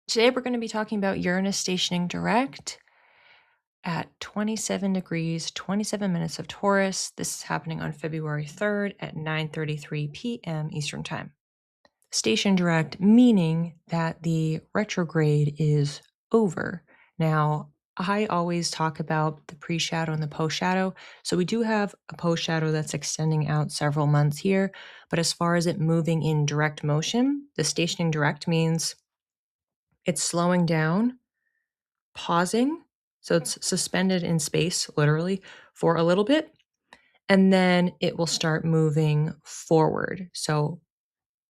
Today we're going to be talking about Uranus stationing direct at 27 degrees, 27 minutes of Taurus. This is happening on February 3rd at 9:33 p.m. Eastern Time. Station direct meaning that the retrograde is over. Now, I always talk about the pre-shadow and the post-shadow. So we do have a post-shadow that's extending out several months here. But as far as it moving in direct motion, the stationing direct means it's slowing down, pausing. So it's suspended in space, literally, for a little bit. And then it will start moving forward. So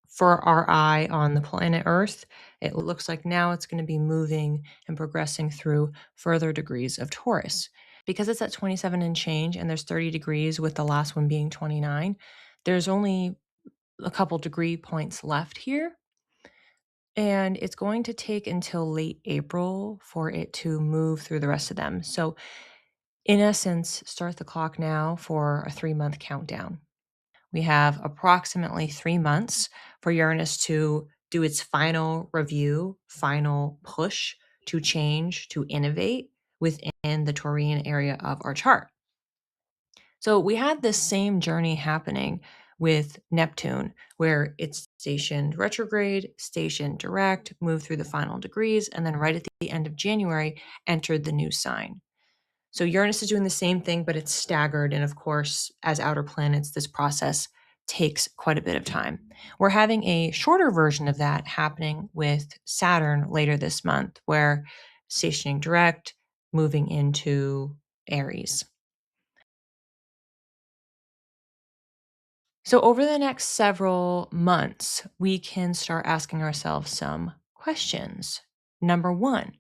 for our eye on the planet Earth, it looks like now it's going to be moving and progressing through further degrees of Taurus. Because it's at 27 and change, and there's 30 degrees with the last one being 29, there's only a couple degree points left here. And it's going to take until late April for it to move through the rest of them. So, in essence, start the clock now for a 3-month countdown. We have approximately 3 months for Uranus to do its final review, final push to change, to innovate within the Taurian area of our chart. So we had this same journey happening with Neptune, where it's stationed retrograde, stationed direct, moved through the final degrees, and then right at the end of January, entered the new sign. So Uranus is doing the same thing, but it's staggered. And of course, as outer planets, this process takes quite a bit of time. We're having a shorter version of that happening with Saturn later this month, where stationing direct, moving into Aries. So, over the next several months, we can start asking ourselves some questions. Number one,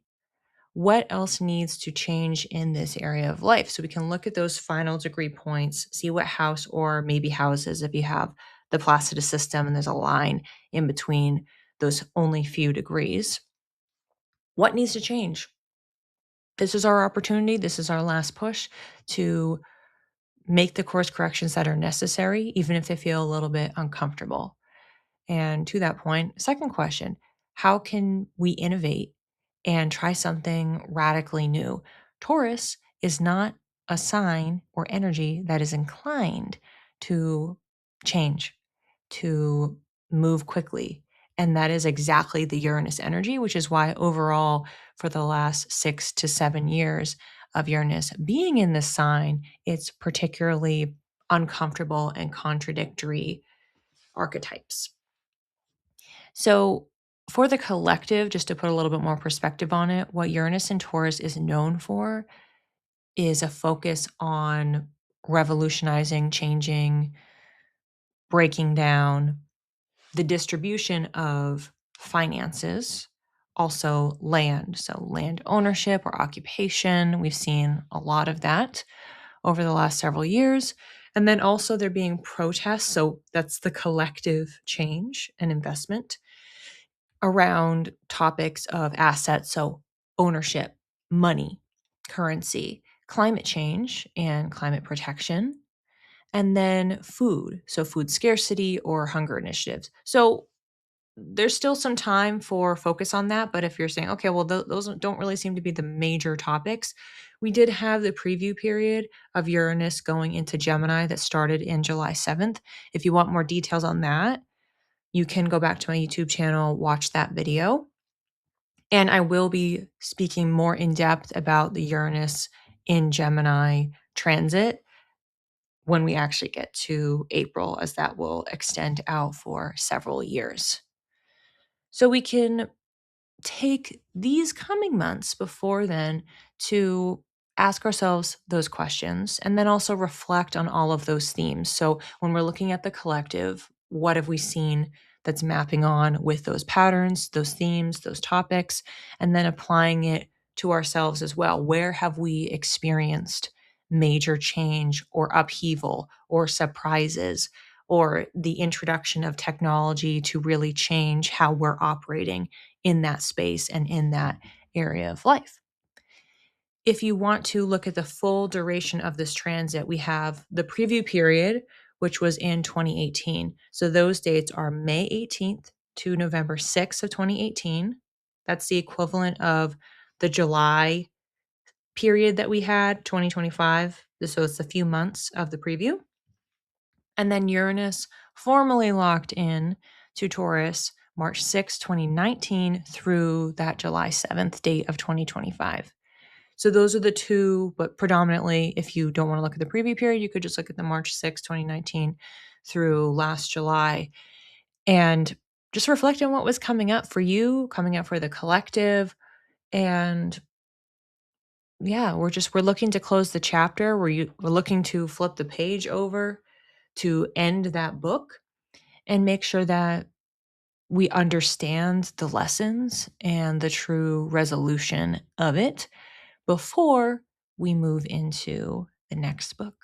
what else needs to change in this area of life? So, we can look at those final degree points, see what house or maybe houses, if you have the Placidus system and there's a line in between those only few degrees. What needs to change? This is our opportunity. This is our last push to make the course corrections that are necessary, even if they feel a little bit uncomfortable. And to that point, second question, how can we innovate and try something radically new? Taurus is not a sign or energy that is inclined to change, to move quickly. And that is exactly the Uranus energy, which is why overall, for the last 6 to 7 years of Uranus being in this sign, it's particularly uncomfortable and contradictory archetypes. So, for the collective, just to put a little bit more perspective on it, what Uranus and Taurus is known for is a focus on revolutionizing, changing, breaking down the distribution of finances, also land. So, land ownership or occupation, we've seen a lot of that over the last several years. And then also there being protests. So, that's the collective change and investment around topics of assets, so ownership, money, currency, climate change and climate protection, and then food, so food scarcity or hunger initiatives. So there's still some time for focus on that, but if you're saying, okay, well, those don't really seem to be the major topics, we did have the preview period of Uranus going into Gemini that started in July 7th. If you want more details on that, you can go back to my YouTube channel, watch that video. And I will be speaking more in depth about the Uranus in Gemini transit when we actually get to April, as that will extend out for several years. So we can take these coming months before then to ask ourselves those questions and then also reflect on all of those themes. So when we're looking at the collective, what have we seen that's mapping on with those patterns, those themes, those topics, and then applying it to ourselves as well? Where have we experienced major change or upheaval or surprises or the introduction of technology to really change how we're operating in that space and in that area of life? If you want to look at the full duration of this transit, we have the preview period, which was in 2018. So those dates are May 18th to November 6th of 2018. That's the equivalent of the July period that we had, 2025. So it's a few months of the preview. And then Uranus formally locked in to Taurus March 6, 2019 through that July 7th date of 2025. So those are the two, but predominantly, if you don't want to look at the preview period, you could just look at the March 6, 2019 through last July and just reflect on what was coming up for you, coming up for the collective. And yeah, we're looking to close the chapter. We're looking to flip the page over to end that book and make sure that we understand the lessons and the true resolution of it before we move into the next book.